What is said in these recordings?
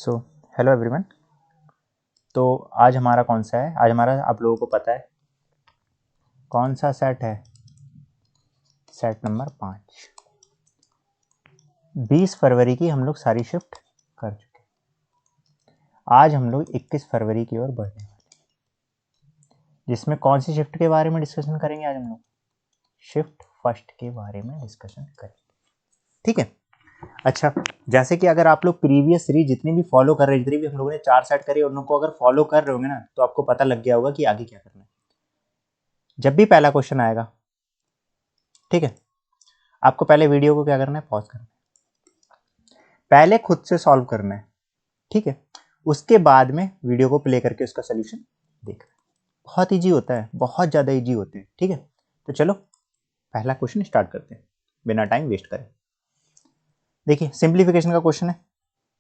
So hello everyone. तो आज हमारा कौन सा है? आज हमारा आप लोगों को पता है कौन सा सेट है? Set number 5। 20 फरवरी की हम लोग सारी शिफ्ट कर चुके। आज हम लोग 21 फरवरी की ओर बढ़ने वाले, जिसमें कौन सी शिफ्ट के बारे में डिस्कशन करेंगे? आज हम लोग शिफ्ट फर्स्ट के बारे में डिस्कशन करेंगे, ठीक है। अच्छा, जैसे कि अगर आप लोग प्रीवियस सीरीज जितनी भी फॉलो कर रहे हैं, जितनी भी हम लोगों ने 4 सेट करी, उनको अगर फॉलो कर रहे होंगे ना, तो आपको पता लग गया होगा कि आगे क्या करना है। जब भी पहला क्वेश्चन आएगा, ठीक है, आपको पहले वीडियो को क्या करना है? पॉज करना है, पहले खुद से सॉल्व करना है, ठीक है। उसके बाद में वीडियो को प्ले करके उसका सोल्यूशन देखना है। बहुत इजी होता है, बहुत ज़्यादा इजी होते हैं, ठीक है। तो चलो पहला क्वेश्चन स्टार्ट करते हैं बिना टाइम वेस्ट करें। देखिए, सिंप्लीफिकेशन का क्वेश्चन है।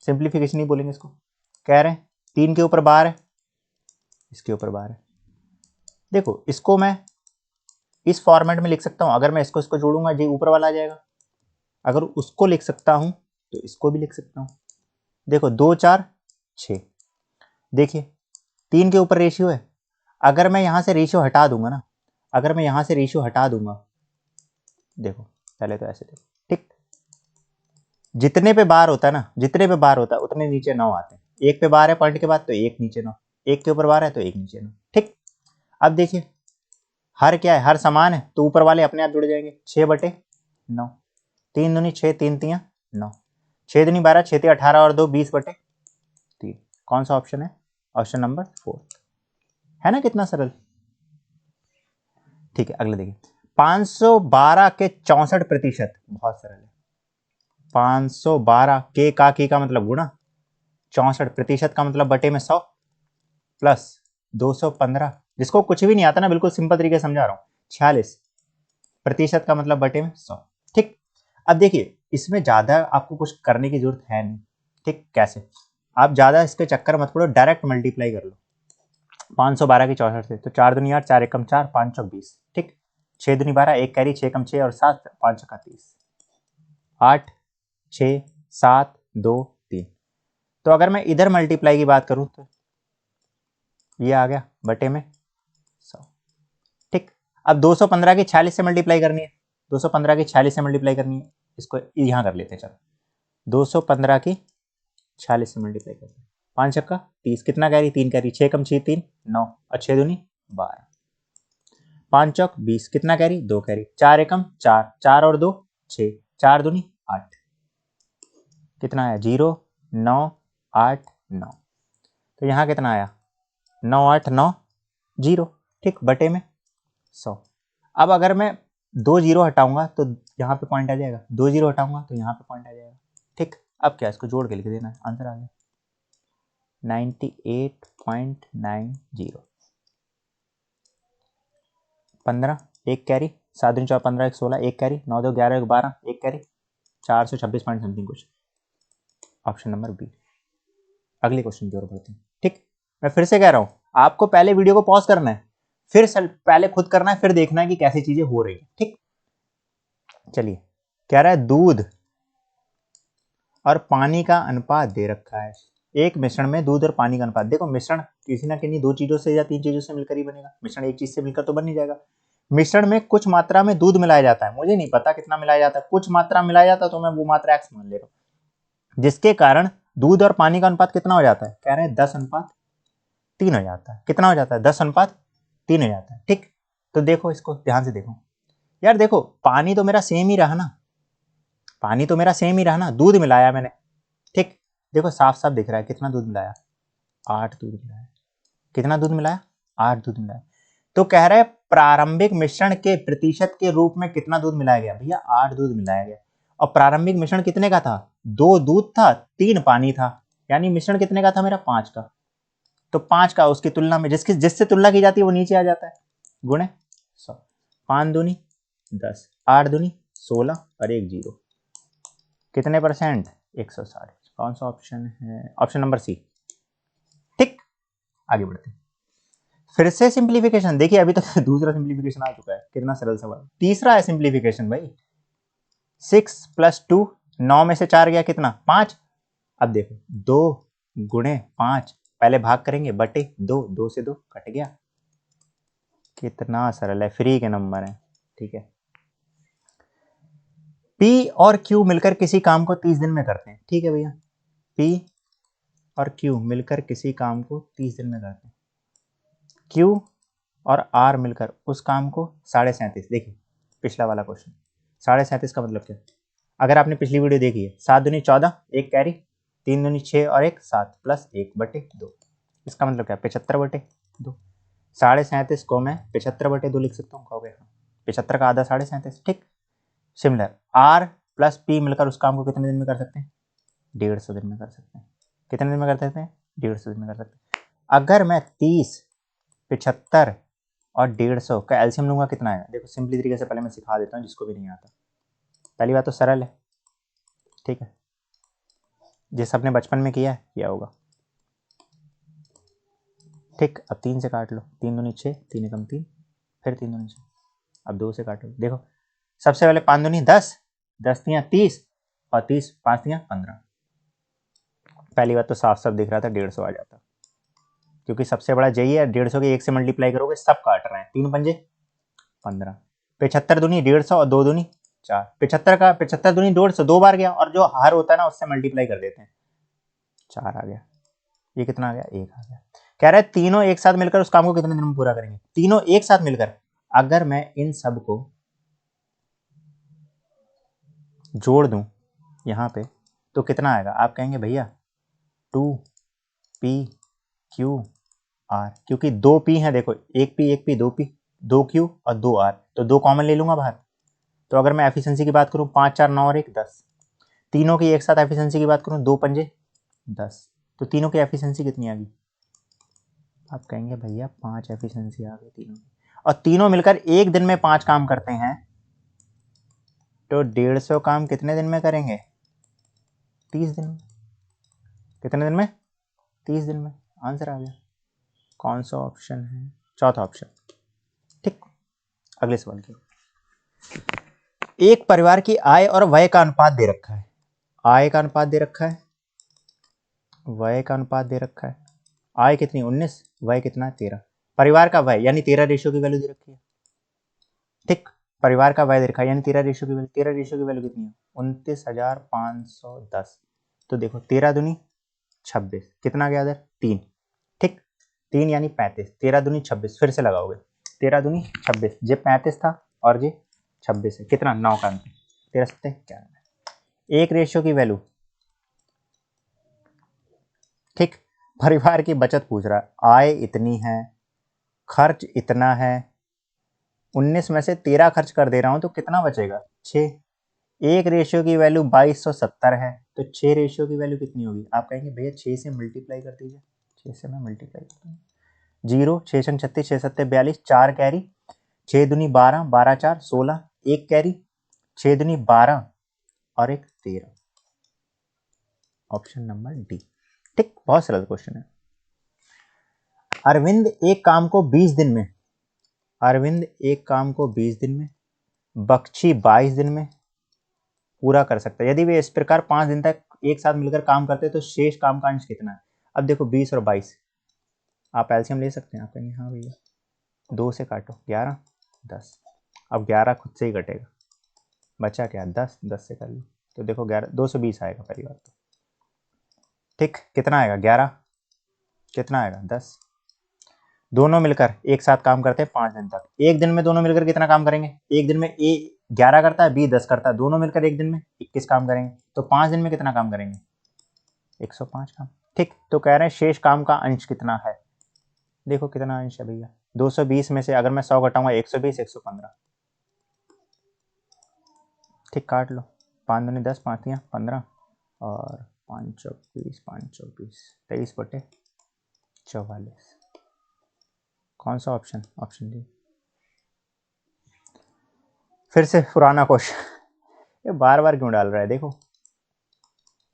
सिंप्लीफिकेशन ही बोलेंगे इसको। कह रहे हैं 3 के ऊपर बार है, इसके ऊपर बार है। देखो, इसको मैं इस फॉर्मेट में लिख सकता हूं। अगर मैं इसको इसको जोड़ूंगा, जी ऊपर वाला आ जाएगा। अगर उसको लिख सकता हूं तो इसको भी लिख सकता हूं। देखो 2 4 6। देखिए 3 के ऊपर रेशियो है। अगर मैं यहां से रेशियो हटा दूंगा ना, अगर मैं यहां से रेशियो हटा दूंगा, देखो पहले तो ऐसे देखो, ठीक। जितने पे बार होता है ना, जितने पे बार होता है उतने नीचे 9 आते हैं। एक पे बार है पॉइंट के बाद तो एक नीचे 9, एक के ऊपर बार है तो एक नीचे 9, ठीक। अब देखिए हर क्या है? हर समान है, तो ऊपर वाले अपने आप जुड़ जाएंगे। 6/9, 3 दूनी 6, 3 तियां 9, 6 दूनी 12, 6 तियां 18 और 2 20/3। कौन सा ऑप्शन है? ऑप्शन नंबर 4 है ना। कितना सरल, ठीक है। अगले देखिए 512 के 64%। बहुत सरल है। 512 के का मतलब गुणा, 64% का मतलब बटे में 100 प्लस 215, जिसको कुछ भी नहीं आता ना, बिल्कुल सिंपल तरीके से समझा रहा हूं, 46% का मतलब बटे में 100, ठीक। अब देखिए इसमें ज्यादा आपको कुछ करने की जरूरत है नहीं, ठीक। कैसे? आप ज्यादा इसके चक्कर मत पड़ो, डायरेक्ट मल्टीप्लाई कर लो 512 की 64 से। तो 4 दूनी 8, 4 एकम 4, 5 चौक 20, ठीक। 6 दूनी 12, 1 कैरी, 6 कम 6 और 7, 5 चौका 30, 8 6 7 2 3। तो अगर मैं इधर मल्टीप्लाई की बात करूं तो ये आ गया बटे में 100, ठीक। अब 215 की 46 से मल्टीप्लाई करनी है, 215 की 46 से मल्टीप्लाई करनी है। इसको यहां कर लेते हैं, चलो 215 की 46 से मल्टीप्लाई करते हैं। 5 छक्का 30, कितना कैरी? 3 कैरी, 6 कम 6 3 9 और 6 दूनी 12, 5 चौक 20, कितना कैरी? 2 कैरी, 4 एकम 4, 4 और 2 6, 4 दूनी 8, कितना आया? 0 9 8 9। तो यहाँ कितना आया? 9 8 9 0, ठीक, बटे में 100। अब अगर मैं 2 0 हटाऊंगा तो यहाँ पे पॉइंट आ जाएगा, 2 0 हटाऊंगा तो यहाँ पे पॉइंट आ जाएगा, ठीक। अब क्या, इसको जोड़ के लिख देना है, आंसर आ गया 98.90। 15, एक कैरी, 7 दूनी 4 15 1 16, एक कैरी, 9 2 11 12, एक कैरी, 426 पॉइंट समथिंग कुछ। Option number B. अगले क्वेश्चन की ओर बढ़ते हैं, ठीक। मैं फिर से कह रहा हूं, आपको पहले वीडियो को पॉज करना है, फिर पहले खुद करना है, फिर देखना है कि कैसी चीजें हो रही है, ठीक। चलिए, कह रहा है दूध और पानी का अनुपात दे रखा है। एक मिश्रण में दूध और पानी का अनुपात। देखो मिश्रण किसी ना किसी 2 चीजों से या 3 चीजों से मिलकर ही बनेगा। मिश्रण एक चीज से मिलकर तो बन नहीं जाएगा। मिश्रण में कुछ मात्रा में दूध मिलाया जाता है, मुझे नहीं पता कितना मिलाया जाता है, कुछ मात्रा मिलाया जाता है, तो मैं वो मात्रा x मान ले रहा हूं, जिसके कारण दूध और पानी का अनुपात कितना हो जाता है? कह रहे हैं 10:3 हो जाता है। कितना हो जाता है? 10:3 हो जाता है, ठीक। तो देखो इसको ध्यान से देखो यार, देखो पानी तो मेरा सेम ही रहा ना, पानी तो मेरा सेम ही रहा ना, दूध मिलाया मैंने, ठीक। देखो साफ साफ दिख रहा है कितना दूध मिलाया, 8 दूध मिलाया। कितना दूध मिलाया? 8 दूध मिलाया। तो कह रहे हैं प्रारंभिक मिश्रण के प्रतिशत के रूप में कितना दूध मिलाया गया? भैया 8 दूध मिलाया गया। और प्रारंभिक मिश्रण कितने का था? 2 दूध था, 3 पानी था, यानी मिश्रण कितने का था मेरा? 5 का। तो 5 का उसकी तुलना में जिससे तुलना की जाती है वो नीचे आ जाता है, गुणे 100। 5 दूनी 10, 8 दूनी 16 और 1 0, कितने परसेंट? 160। कौन सा ऑप्शन है? ऑप्शन नंबर सी, ठीक। आगे बढ़ते हैं, फिर से सिंप्लीफिकेशन। देखिए अभी तक दूसरा सिंप्लीफिकेशन आ चुका है, कितना सरल सवाल। तीसरा है सिंप्लीफिकेशन भाई। 6 + 2, 9 में से 4 गया, कितना? 5। अब देखो 2 गुणे 5, पहले भाग करेंगे बटे 2, 2 से 2 कट गया। कितना सरल है, फ्री के नंबर है। ठीक है, P और Q मिलकर किसी काम को 30 दिन में करते हैं। ठीक है भैया, P और Q मिलकर किसी काम को 30 दिन में करते हैं। Q और R मिलकर उस काम को 37.5, देखिए पिछला वाला क्वेश्चन 37.5 का मतलब क्या, अगर आपने पिछली वीडियो देखी है, 7 दूनी 14, एक कैरी, 3 दूनी 6 और 1 7 प्लस 1 बटे 2, इसका मतलब क्या, 75 बटे 2। 37.5 को मैं 75 बटे 2 लिख सकता हूँ, कहोगे हाँ, 75 का आधा 37.5। ठीक, सिमिलर R प्लस P मिलकर उस काम को कितने दिन में कर सकते हैं, 150 दिन में कर सकते हैं। कितने दिन में कर सकते हैं, 150 दिन में कर सकते हैं। अगर मैं 30, 75 और 150 का एलसीएम लूंगा कितना आएगा, देखो सिंपली तरीके से पहले मैं सिखा देता हूँ जिसको भी नहीं आता। पहली बात तो सरल है, ठीक है, जिस अपने बचपन में किया है किया होगा। ठीक, अब 3 से काट लो, 3 दूनी 6, 3 एकम 3, फिर 3 दूनी 6, अब 2 से काटो। देखो सबसे पहले 5 दूनी 10, 10 तियाँ 30 और 30 5 तियाँ 15। पहली बात तो साफ साफ दिख रहा था 150 आ जाता, क्योंकि सबसे बड़ा यही है, 150 के 1 से मल्टीप्लाई करोगे सब काट रहे हैं, 3 पंजे 15। 75 दूनी 150 और 2 दूनी 4, 75 का 75 दूनी 150 2 बार गया, और जो हार होता है ना उससे मल्टीप्लाई कर देते हैं, 4 आ गया। ये कितना आ गया, 1 आ गया। कह रहा है तीनों एक साथ मिलकर उस काम को कितने दिन में पूरा करेंगे, तीनों एक साथ मिलकर। अगर मैं इन सब को जोड़ दूं यहाँ पे तो कितना आएगा, आप कहेंगे भैया 2P Q R, क्योंकि 2P है, देखो 1P 2P 2Q और 2R, तो 2 कॉमन ले लूंगा बाहर। तो अगर मैं एफिशिएंसी की बात करूं 5 4 9 और 1 10, तीनों की एक साथ एफिशिएंसी की बात करूं 2 पंजे 10, तो तीनों की एफिशिएंसी कितनी आ गई, आप कहेंगे भैया 5 एफिशिएंसी आ गई तीनों, और तीनों मिलकर एक दिन में 5 काम करते हैं, तो 150 काम कितने दिन में करेंगे, 30 दिन में। कितने दिन में, 30 दिन में। आंसर आ गया। कौन सा ऑप्शन है, चौथा ऑप्शन। ठीक, अगले सवाल की। एक परिवार की आय और व्यय का अनुपात दे रखा है, आय का अनुपात दे रखा है, व्यय का अनुपात दे रखा है। आय कितनी 19, व्यय कितना है 13। परिवार का व्यय यानी 13 रेशियो की वैल्यू दे रखी है। ठीक, परिवार का व्यय दे रखा है यानी 13 रेशियो की वैल्यू, 13 रेशियो की वैल्यू कितनी है 29,510। तो देखो 13 दूनी 26, कितना गया इधर 3। ठीक, 3 यानी 35, 13 दूनी 26, फिर से लगाओगे 13 दूनी 26, ये 35 था और ये 26 है, कितना 9 का अंतर, 13 सत्ते क्या, एक रेशियो की वैल्यू। ठीक, परिवार की बचत पूछ रहा है, आय इतनी है, खर्च इतना है, 19 में से 13 खर्च कर दे रहा हूं तो कितना बचेगा 6। एक रेशियो की वैल्यू 2270 है, तो 6 रेशियो की वैल्यू कितनी होगी, आप कहेंगे भैया 6 से मल्टीप्लाई कर दीजिए, 6 से मैं मल्टीप्लाई करता हूँ, 0 6 छंग 36 6 सत्ते 42, 4 कैरी, 6 दूनी 12 12 4 16, एक कैरी, 6 दूनी 12 और एक 13, ऑप्शन नंबर डी। ठीक, बहुत सरल क्वेश्चन है। अरविंद एक काम को 20 दिन में, अरविंद एक काम को 20 दिन में, बख्शी 22 दिन में पूरा कर सकता है। यदि वे इस प्रकार 5 दिन तक एक साथ मिलकर काम करते हैं तो शेष काम का अंश कितना है। अब देखो 20 और 22 आप एलसीएम ले सकते हैं, आप कहेंगे हाँ भैया 2 से काटो 11 10, अब 11 खुद से ही कटेगा, बचा क्या 10, 10 से कर लो, तो देखो 11 220 आएगा पहली बात तो। ठीक, कितना आएगा 11, कितना आएगा 10, दोनों मिलकर एक साथ काम करते हैं 5 दिन तक। एक दिन में दोनों मिलकर कितना काम करेंगे, एक दिन में ए 11 करता है, बी 10 करता है, दोनों मिलकर एक दिन में 21 काम करेंगे, तो 5 दिन में कितना काम करेंगे 105 काम। ठीक, तो कह रहे हैं शेष काम का अंश कितना है, देखो कितना अंश है भैया 220 में से अगर मैं 100 घटाऊंगा 120 115। ठीक, काट लो, 5 दूनी 10 5 तियाँ 15 और 5 24 5 24 23 बटे 44। कौन सा ऑप्शन, ऑप्शन डी। फिर से पुराना क्वेश्चन, ये बार बार क्यों डाल रहा है, देखो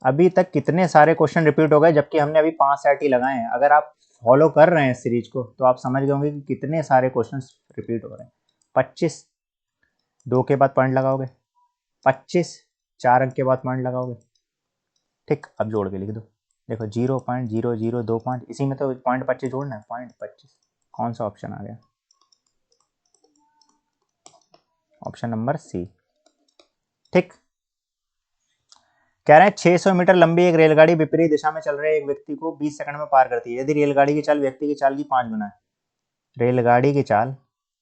अभी तक कितने सारे क्वेश्चन रिपीट हो गए जबकि हमने अभी 5 सेट ही लगाए हैं। अगर आप फॉलो कर रहे हैं सीरीज को तो आप समझ गए होंगे कि कितने सारे क्वेश्चन रिपीट हो रहे हैं। 25 2 के बाद पॉइंट लगाओगे, 25 4 अंक के बाद पॉइंट लगाओगे। ठीक, अब जोड़ के लिख दो, देखो 0.0025, इसी में तो 0.25 जोड़ना है, 0.25। कौन सा ऑप्शन आ गया? Option number C. ठीक, कह रहे हैं 600 मीटर लंबी एक रेलगाड़ी विपरीत दिशा में चल रहे एक व्यक्ति को 20 सेकंड में पार करती है। यदि रेलगाड़ी की चाल व्यक्ति की चाल की 5 गुना है, रेलगाड़ी की चाल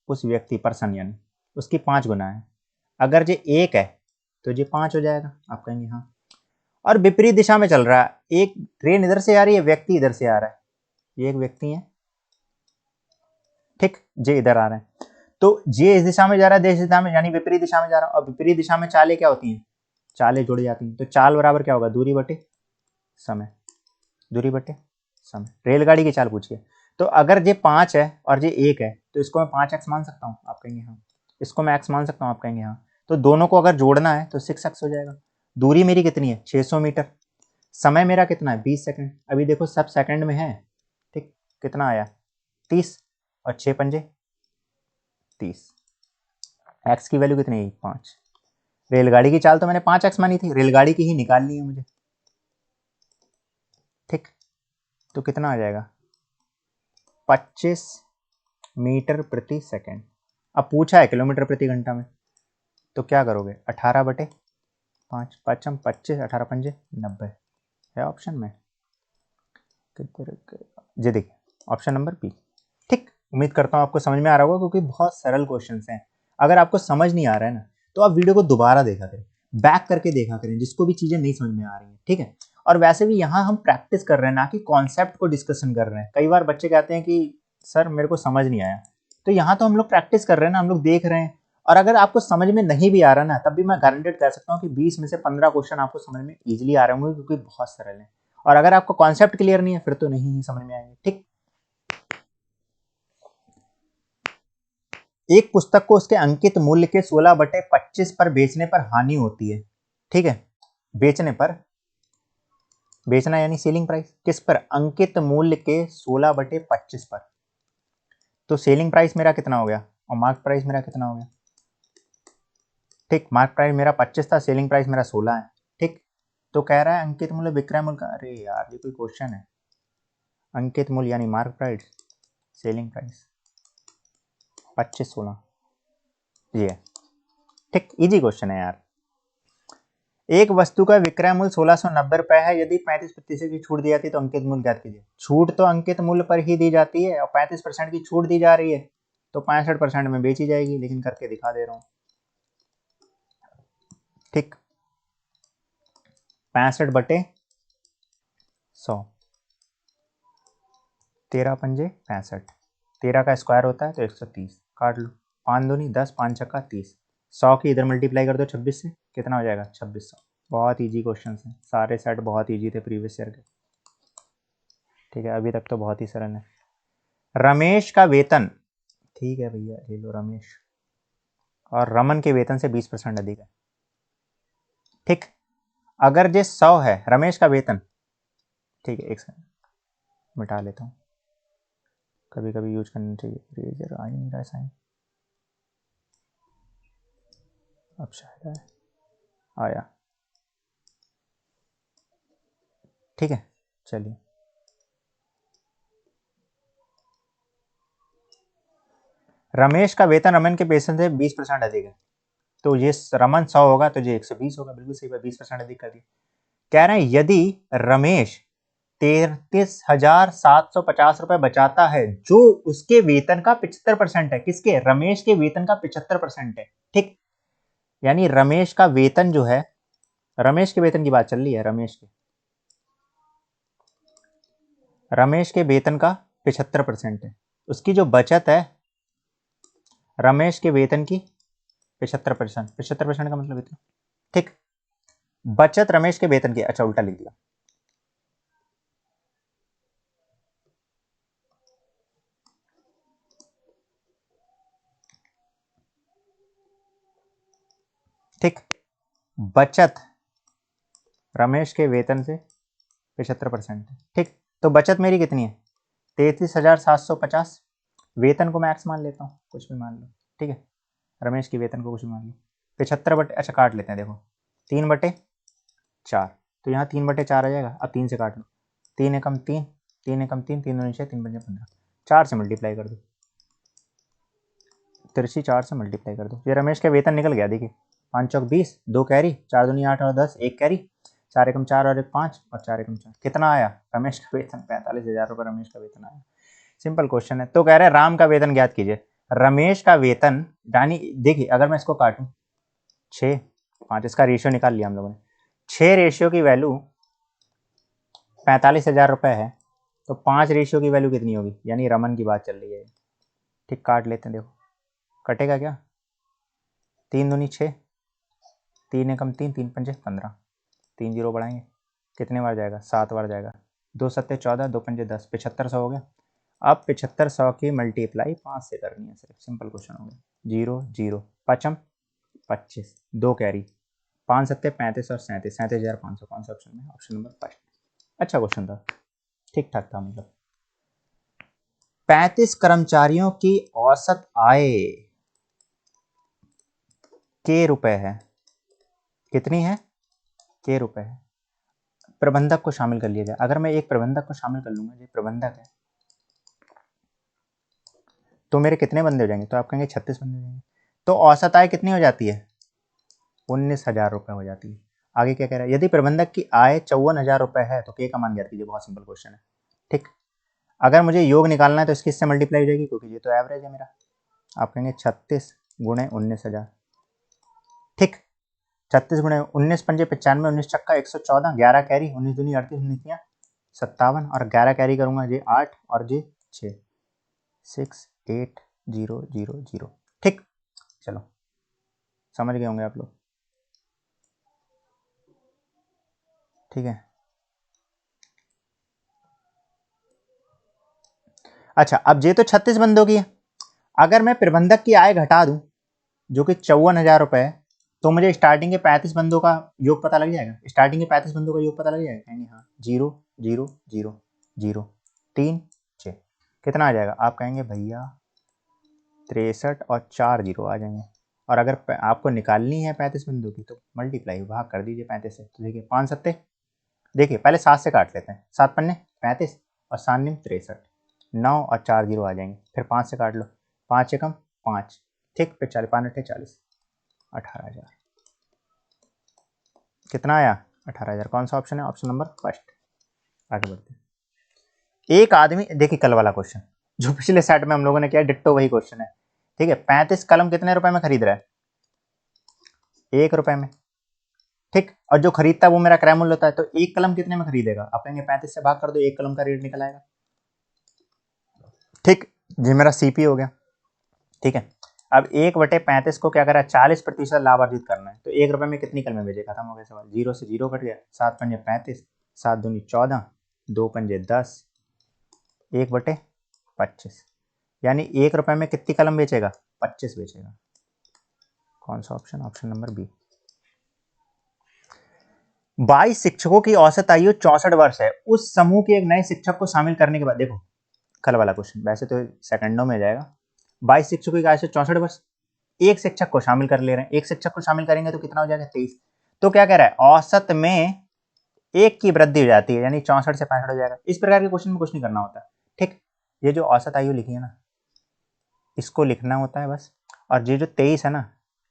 उस व्यक्ति पर्सन यानी उसकी 5 गुना है, अगर ये 1 है तो ये 5 हो जाएगा। आप कहेंगे हाँ। और विपरीत दिशा में चल रहा है, एक ट्रेन इधर से आ रही है, व्यक्ति इधर से आ रहा है, ये एक व्यक्ति है, ठीक, जे इधर आ रहे हैं, तो जे इस दिशा में जा रहा है, देश दिशा में यानी विपरीत दिशा में जा रहा है। और विपरीत दिशा में चालें क्या होती हैं? चालें जुड़ जाती हैं। तो चाल बराबर क्या होगा? दूरी बटे समय, दूरी बटे समय। रेलगाड़ी की चाल पूछिए, तो अगर ये 5 है और ये 1 है तो इसको मैं 5x मान सकता हूँ? आप कहेंगे हाँ। इसको मैं x मान सकता हूँ? आप कहेंगे हाँ। तो दोनों को अगर जोड़ना है तो 6x हो जाएगा। दूरी मेरी कितनी है? 600 मीटर। समय मेरा कितना है? 20 सेकंड। अभी देखो सब सेकंड में है, ठीक, कितना आया? 30, और 6 पंजे 30। x की वैल्यू कितनी है? 5। रेलगाड़ी की चाल तो मैंने 5x मानी थी, रेलगाड़ी की ही निकालनी है मुझे, ठीक। तो कितना आ जाएगा? 25 मीटर प्रति सेकंड। अब पूछा है किलोमीटर प्रति घंटा में, तो क्या करोगे? 18/5, 5 25, 18 पंजे 90 है ऑप्शन में। जी देखिए ऑप्शन नंबर बी। ठीक, उम्मीद करता हूँ आपको समझ में आ रहा होगा, क्योंकि बहुत सरल क्वेश्चन हैं। अगर आपको समझ नहीं आ रहा है ना, तो आप वीडियो को दोबारा देखा करें, बैक करके देखा करें, जिसको भी चीजें नहीं समझ में आ रही हैं, ठीक है। और वैसे भी यहाँ हम प्रैक्टिस कर रहे हैं, ना कि कॉन्सेप्ट को डिस्कशन कर रहे हैं। कई बार बच्चे कहते हैं कि सर मेरे को समझ नहीं आया, तो यहाँ तो हम लोग प्रैक्टिस कर रहे हैं ना, हम लोग देख रहे हैं। और अगर आपको समझ में नहीं भी आ रहा ना, तब भी मैं गारंटेड कह सकता हूँ कि 20 में से 15 क्वेश्चन आपको समझ में इजीली आ रहे होंगे, क्योंकि बहुत सरल है। और अगर आपको कॉन्सेप्ट क्लियर नहीं है, फिर तो नहीं ही समझ में आएंगे, ठीक। एक पुस्तक को उसके अंकित मूल्य के 16/25 पर बेचने पर हानि होती है, ठीक है। बेचने पर, बेचना यानी सेलिंग प्राइस, किस पर? अंकित मूल्य के 16/25 पर। तो सेलिंग प्राइस मेरा कितना हो गया और मार्क प्राइस मेरा कितना हो गया? ठीक, मार्क प्राइस मेरा 25 था, सेलिंग प्राइस मेरा 16 है, ठीक। तो कह रहा है अंकित मूल्य विक्रय मूल्य का, अरे यार ये कोई क्वेश्चन है। अंकित मूल्य यानी मार्क प्राइस, सेलिंग प्राइस 25 16, ये है, ठीक। इजी क्वेश्चन है यार। एक वस्तु का विक्रय मूल्य 1690 रुपए है, यदि 35% की छूट दी जाती है तो अंकित मूल्य ज्ञात कीजिए। छूट तो अंकित मूल्य पर ही दी जाती है, और 35% की छूट दी जा रही है, तो 65% में बेची जाएगी, लेकिन करके दिखा दे रहा हूं, ठीक। 65/100, 13 पंजे 65, 13 का स्क्वायर होता है तो 130, काट लो, 5 दूनी 10, 5 छक्का 30, 100 की इधर मल्टीप्लाई कर दो 26 से, कितना हो जाएगा? 2600। बहुत इजी क्वेश्चन हैं, सारे सेट बहुत इजी थे प्रीवियस ईयर के, ठीक है। अभी तक तो बहुत ही सरल है। रमेश का वेतन, ठीक है भैया ले लो रमेश, और रमन के वेतन से 20% अधिक है, ठीक। अगर ये 100 है रमेश का वेतन, ठीक है, एक सेकंड मिटा लेता हूँ, कभी कभी यूज करना चाहिए, इरेजर आ ही नहीं रहा साइन, अब शायद आया, ठीक है। चलिए, रमेश का वेतन रमन के वेतन से 20% अधिक है, तो ये रमन 100 होगा तो ये 120 होगा, बिल्कुल सही बात, 20% अधिक कर दिया। कह रहे हैं यदि रमेश 33,750 रुपए बचाता है, जो उसके वेतन का 75% है, किसके? रमेश के वेतन का 75% है, ठीक। यानी रमेश का वेतन जो है, रमेश के वेतन की बात चल रही है, रमेश के वेतन का 75% है, उसकी जो बचत है रमेश के वेतन की 75%, 75% का मतलब इतना, ठीक। बचत रमेश के वेतन की, अच्छा उल्टा लिख दिया, ठीक। बचत रमेश के वेतन से 75% है, ठीक। तो बचत मेरी कितनी है? 33,750। वेतन को मैं एक्स मान लेता हूँ, कुछ भी मान लो, ठीक है। रमेश की वेतन को कुछ भी मान लो, 75/, अच्छा काट लेते हैं, देखो 3/4, तो यहाँ 3/4 आ जाएगा, अब 3 से काट लो, 3 एकम 3, 3 एकम 3, 3 दूनी 6, 3 पंजे 15, 4 से मल्टीप्लाई कर दो, तिरछी 4 से मल्टीप्लाई कर दो। ये रमेश का वेतन निकल गया, देखिए 5 चौक 20, 2 कैरी, 4 दूनी 8 और 10, 1 कैरी, 4 एकम 4 और 1 5 और 4 एकम 4, कितना आया? रमेश का वेतन 45,000 रुपये रमेश का वेतन आया। सिंपल क्वेश्चन है। तो कह रहे हैं राम का वेतन ज्ञात कीजिए। रमेश का वेतन, यानी देखिए अगर मैं इसको काटूं 6 5, इसका रेशियो निकाल लिया हम लोगों ने, 6 रेशियो की वैल्यू 45,000 रुपये है, तो 5 रेशियो की वैल्यू कितनी होगी? यानी रमन की बात चल रही है। ठीक, काट लेते हैं, देखो कटेगा क्या? 3 दूनी 6, 3 एकम 3, 3 पंजे 15, 3 जीरो बढ़ाएंगे, कितने बार जाएगा? 7 बार जाएगा, 2 सत्ते 14, 2 पंजे 10, 7500 हो गया। अब 7500 की मल्टीप्लाई 5 से करनी है, सिर्फ सिंपल क्वेश्चन हो गया। 0 0 पचम 25, 2 कैरी, 5 सत्ते 35 और 37, 37,500, कौन सा ऑप्शन में? Option number 5। अच्छा क्वेश्चन था, ठीक ठाक था मतलब। 35 कर्मचारियों की औसत आय के रुपए है, कितनी है? के रुपए है। प्रबंधक को शामिल कर लिया जाए, अगर मैं एक प्रबंधक को शामिल कर लूंगा, ये प्रबंधक है, तो मेरे कितने बंदे हो जाएंगे? तो आप कहेंगे 36 बंदे हो जाएंगे। तो औसत आय कितनी हो जाती है? 19,000 रुपये हो जाती है। आगे क्या कह रहा है? यदि प्रबंधक की आय 54,000 रुपये है तो के का मान ज्ञात कीजिए। बहुत सिंपल क्वेश्चन है। ठीक, अगर मुझे योग निकालना है तो इसकी इससे मल्टीप्लाई हो जाएगी, क्योंकि ये तो एवरेज है मेरा। आप कहेंगे 36 गुणे 19,000। ठीक, 36 गुणे 19 पंजे 95, 19 चक्का 114, 11 कैरी, 19 दूनी 38, 19 57 और 11 कैरी करूंगा, ये 8 और ये 6, 6 8 0 0 0। ठीक, चलो समझ गए होंगे आप लोग। ठीक है, अच्छा अब ये तो 36 बंदों की है। अगर मैं प्रबंधक की आय घटा दूं जो कि 54,000 रुपये है, तो मुझे स्टार्टिंग के 35 बंदों का योग पता लग जाएगा। स्टार्टिंग के 35 बंदों का योग पता लग जाएगा, कहेंगे हाँ। 0 0 0 0 3 6, कितना आ जाएगा? आप कहेंगे भैया 63 और 4 जीरो आ जाएंगे। और अगर आपको निकालनी है 35 बंदों की तो मल्टीप्लाई भाग कर दीजिए 35 से। तो देखिए 5 सत्ते, देखिए पहले 7 से काट लेते हैं, 7 पन्ने 35 और 7 निम 63, 9 और 4 जीरो आ जाएंगे। फिर 5 से काट लो, 5 एकम 5, ठीक, फिर 40 5 अट्ठे 40, 18,000, कितना आया? 18,000। कौन सा ऑप्शन है? Option number first. आगे बढ़ते हैं। एक आदमी, देखिए कल वाला क्वेश्चन जो पिछले सेट में हम लोगों ने किया, डिट्टो वही क्वेश्चन है। ठीक है, 35 कलम कितने रुपए में खरीद रहा है? 1 रुपए में। ठीक, और जो खरीदता है वो मेरा क्रय मूल्य होता है, तो 1 कलम कितने में खरीदेगा? आप कहेंगे 35 से भाग कर दो, 1 कलम का रेट निकल आएगा। ठीक, ये मेरा सीपी हो गया। ठीक है, अब 1/35 को क्या करा? 40% लाभ अर्जित करना है, तो 1 रुपए में कितनी कलमें बेचे? खत्म हो गया सवाल। 0 से 0 कट गया, 7 पंजे 35, 7 दूनी 14, 2 पंजे 10, 1/25, यानी 1 रुपए में कितनी कलम बेचेगा? 25 बेचेगा। कौन सा ऑप्शन? Option number B. 22 शिक्षकों की औसत आयु 64 वर्ष है। उस समूह के एक नए शिक्षक को शामिल करने के बाद, देखो कल वाला क्वेश्चन, वैसे तो सेकंडों में जाएगा। 22 शिक्षकों की आयु 64 वर्ष, एक शिक्षक को शामिल कर ले रहे हैं। एक शिक्षक को शामिल करेंगे तो कितना हो जाएगा? 23। तो क्या कह रहा है? औसत में 1 की वृद्धि हो जाती है, यानी 64 से 65 हो जाएगा। इस प्रकार के क्वेश्चन में कुछ नहीं करना होता। ठीक, ये जो औसत आयु लिखी है ना, इसको लिखना होता है बस। और ये जो 23 है ना,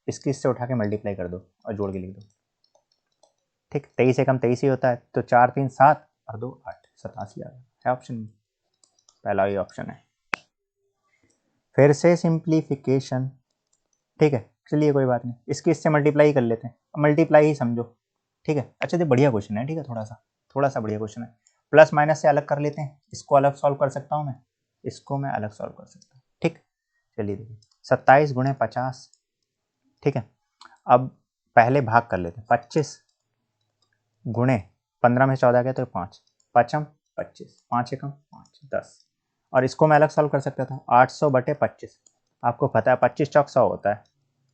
इसकी इससे उठा के मल्टीप्लाई कर दो और जोड़ के लिख दो। ठीक, 23 एकम 23 ही होता है, तो 4 3 7 और 2 8, 87 आ गया। ऑप्शन पहला ही ऑप्शन है। फिर से सिंप्लीफिकेशन। ठीक है, चलिए कोई बात नहीं, इसकी इससे मल्टीप्लाई कर लेते हैं, मल्टीप्लाई ही समझो। ठीक है, अच्छा ये बढ़िया क्वेश्चन है। ठीक है, थोड़ा सा बढ़िया क्वेश्चन है। प्लस माइनस से अलग कर लेते हैं, इसको अलग सॉल्व कर सकता हूँ मैं, इसको मैं अलग सॉल्व कर सकता हूँ। ठीक, चलिए देखिए 27 गुणे 50। ठीक है, अब पहले भाग कर लेते हैं। 25 गुणे 15 में 14 गया तो 5, पचम 25, 5 एकम 5 10, और इसको मैं अलग सॉल्व कर सकता था। 800/25, आपको पता है 25 चौक 100 होता है,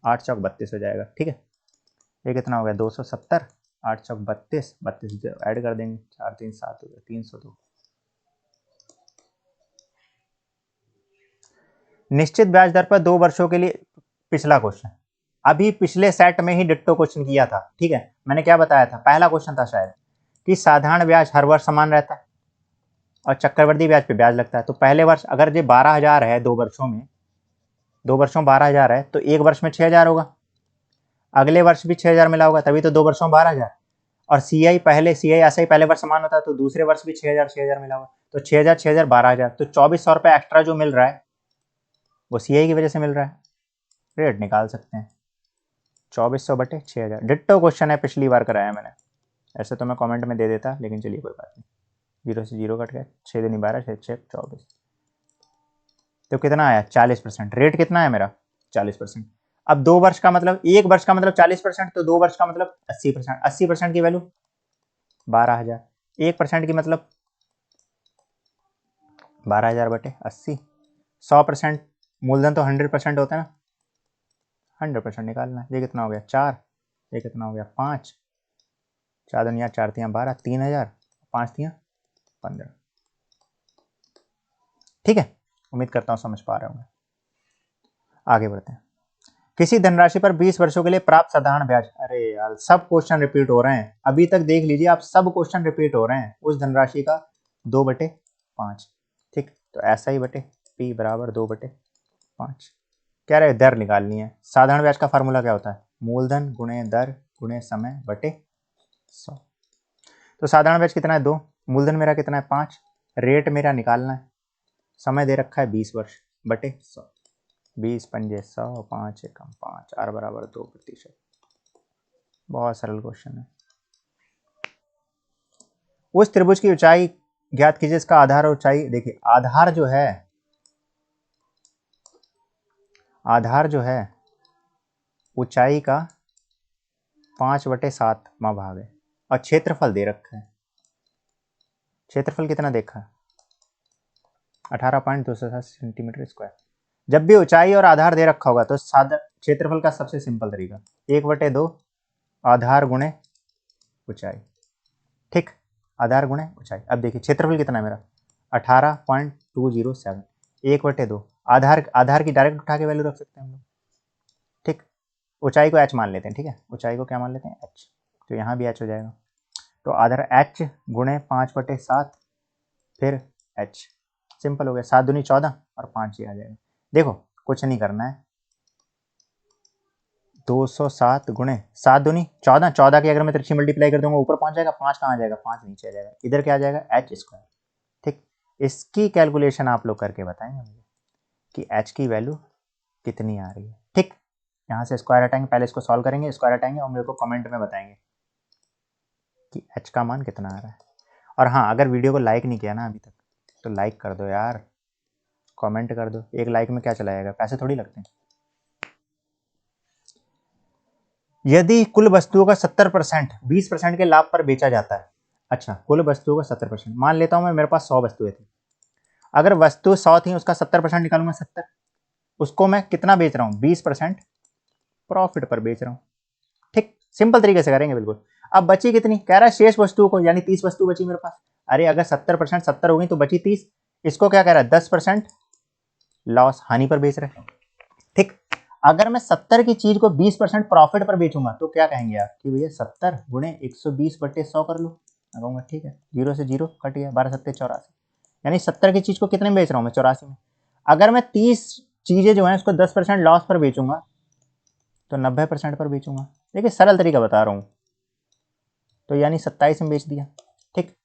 8 चौक 32 हो जाएगा। ठीक है, ये कितना हो गया? 270, 8 चौक 32, 32 ऐड कर देंगे, 4 3 7 हो गया, 302। निश्चित ब्याज दर पर 2 वर्षों के लिए, पिछला क्वेश्चन अभी पिछले सेट में ही डिट्टो क्वेश्चन किया था। ठीक है, मैंने क्या बताया था? पहला क्वेश्चन था शायद कि साधारण ब्याज हर वर्ष समान रहता है, और चक्रवृद्धि ब्याज पे ब्याज लगता है। तो पहले वर्ष अगर ये 12,000 है 2 वर्षों में, 2 वर्षों 12,000 है तो 1 वर्ष में 6,000 होगा, अगले वर्ष भी 6,000 मिला होगा, तभी तो 2 वर्षों में 12,000। और सीआई ऐसा ही पहले वर्ष समान होता है तो दूसरे वर्ष भी 6,000 मिला होगा, तो 6,000 6,000 12,000, तो 2,400 रुपये एक्स्ट्रा जो मिल रहा है वो सीआई की वजह से मिल रहा है। रेट निकाल सकते हैं 2,400 बटे 6,000। डिट्टो क्वेश्चन है, पिछली बार कराया मैंने, ऐसे तो मैं कमेंट में दे देता, लेकिन चलिए कोई बात नहीं। 0 से 0 कट गया, 6 दूनी 12, 6 6 24, तो कितना आया 40%। रेट कितना है मेरा 40%। अब 2 वर्ष का मतलब, 1 वर्ष का मतलब 40%, तो 2 वर्ष का मतलब 80%। 80% की वैल्यू 12,000, 1% की मतलब 12,000 बटे 80। 100% मूलधन तो 100% होता है ना, 100% निकालना है। ये कितना हो गया 4, ये कितना हो गया 5, 4 दुनिया 4 तियाँ 12, 3,000, 5 तियाँ 15। ठीक है, उम्मीद करता हूँ समझ पा रहे होंगे। आगे बढ़ते हैं। किसी धनराशि पर 20 वर्षों के लिए प्राप्त साधारण ब्याज। अरे यार सब क्वेश्चन रिपीट हो रहे हैं, अभी तक देख लीजिए आप, सब क्वेश्चन रिपीट हो रहे हैं। उस धनराशि का 2/5। ठीक, तो ऐसा ही बटे P बराबर 2/5। क्या रहे, दर निकालनी है। साधारण ब्याज का फार्मूला क्या होता है, मूलधन गुणे दर गुणे समय बटे 100। तो साधारण ब्याज कितना है 2, मूलधन मेरा कितना है 5, रेट मेरा निकालना है, समय दे रखा है 20 वर्ष बटे 100। 20 पंजे 100, 5 एकम 5, R बराबर 2%। बहुत सरल क्वेश्चन है। उस त्रिभुज की ऊंचाई ज्ञात कीजिए, इसका आधार और ऊंचाई। देखिए आधार जो है ऊंचाई का 5/7वां भाग है, और क्षेत्रफल दे रखा है। क्षेत्रफल कितना देखा है 18.207 सेंटीमीटर स्क्वायर। जब भी ऊंचाई और आधार दे रखा होगा तो साधा क्षेत्रफल का सबसे सिंपल तरीका 1/2 आधार गुणे ऊंचाई। ठीक, आधार गुणे ऊंचाई। अब देखिए क्षेत्रफल कितना है मेरा 18.207, 1/2 आधार की डायरेक्ट उठा के वैल्यू रख सकते हैं हम लोग। ठीक, ऊंचाई को h मान लेते हैं। ठीक है, ऊंचाई को क्या मान लेते हैं h, तो यहाँ भी h हो जाएगा। तो आधार h गुणे 5/7 फिर h, सिंपल हो गया। 7 दूनी 14 और 5 ही आ जाएगा। देखो कुछ नहीं करना है, 207 गुणे 7 दूनी 14, 14 की अगर मैं तिरछी मल्टीप्लाई कर दूंगा ऊपर पहुंच जाएगा, 5 कहाँ आ जाएगा, 5 नीचे आ जाएगा, इधर क्या आ जाएगा h स्क्वायर। ठीक, इसकी कैलकुलेशन आप लोग करके बताएंगे मुझे कि h की वैल्यू कितनी आ रही है। ठीक, यहाँ से स्क्वायर हटाएंगे, पहले इसको सॉल्व करेंगे, स्क्वायर हटाएंगे और मेरे को कमेंट में बताएंगे कि h का मान कितना आ रहा है। और हाँ, अगर वीडियो को लाइक नहीं किया ना अभी तक तो लाइक कर दो यार, कमेंट कर दो। एक लाइक में क्या चला जाएगा, पैसे थोड़ी लगते हैं। यदि कुल वस्तुओं का 70% 20% के लाभ पर बेचा जाता है। अच्छा, कुल वस्तुओं का 70%, मान लेता हूं मैं मेरे पास 100 वस्तुएं थी, अगर वस्तु 100 थी उसका 70% निकालूंगा 70, उसको मैं कितना बेच रहा हूँ 20% प्रॉफिट पर बेच रहा हूँ। ठीक, सिंपल तरीके से करेंगे बिल्कुल। अब बची कितनी, कह रहा है शेष वस्तुओं को, यानी 30 वस्तु बची मेरे पास। अरे अगर 70% 70 हो गई तो बची 30, इसको क्या कह रहा है 10% लॉस हानि पर बेच रहे हैं। ठीक, अगर मैं 70 की चीज को 20% प्रॉफिट पर बेचूंगा तो क्या कहेंगे आप कि भैया 70 गुणे 120/100 कर लो। मैं कहूंगा ठीक है, 0 से 0 कट गया, 12 7 84, यानी 70 की चीज को कितने में बेच रहा हूँ मैं 84 में। अगर मैं 30 चीजें जो है उसको 10% लॉस पर बेचूंगा तो 90% पर बेचूंगा। देखिए सरल तरीका बता रहा हूँ, तो यानी 27 में बेच दिया। ठीक,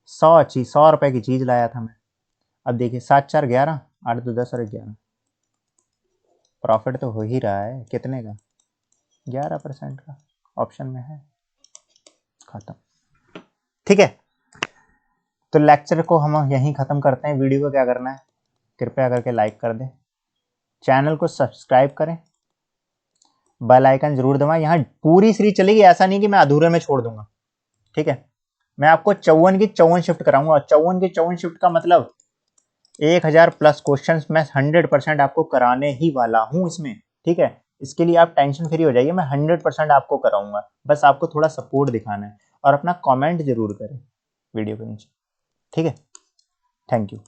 100 रुपए की चीज लाया था मैं, अब देखिए 7 4 11, 8 2 10 और 11, प्रॉफिट तो हो ही रहा है, कितने का 11% का, ऑप्शन में है, खत्म। ठीक है, तो लेक्चर को हम यहीं खत्म करते हैं। वीडियो को क्या करना है, कृपया करके लाइक कर दें, चैनल को सब्सक्राइब करें, बेल आइकन जरूर दबाएं। यहाँ पूरी सीरीज चलेगी, ऐसा नहीं कि मैं अधूरे में छोड़ दूंगा। ठीक है, मैं आपको 54 की 54 शिफ्ट कराऊंगा, और 54 की 54 शिफ्ट का मतलब 1000+ क्वेश्चंस मैं 100% आपको कराने ही वाला हूं इसमें। ठीक है, इसके लिए आप टेंशन फ्री हो जाइए, मैं 100% आपको कराऊंगा, बस आपको थोड़ा सपोर्ट दिखाना है और अपना कमेंट जरूर करें वीडियो के नीचे। ठीक है, थैंक यू।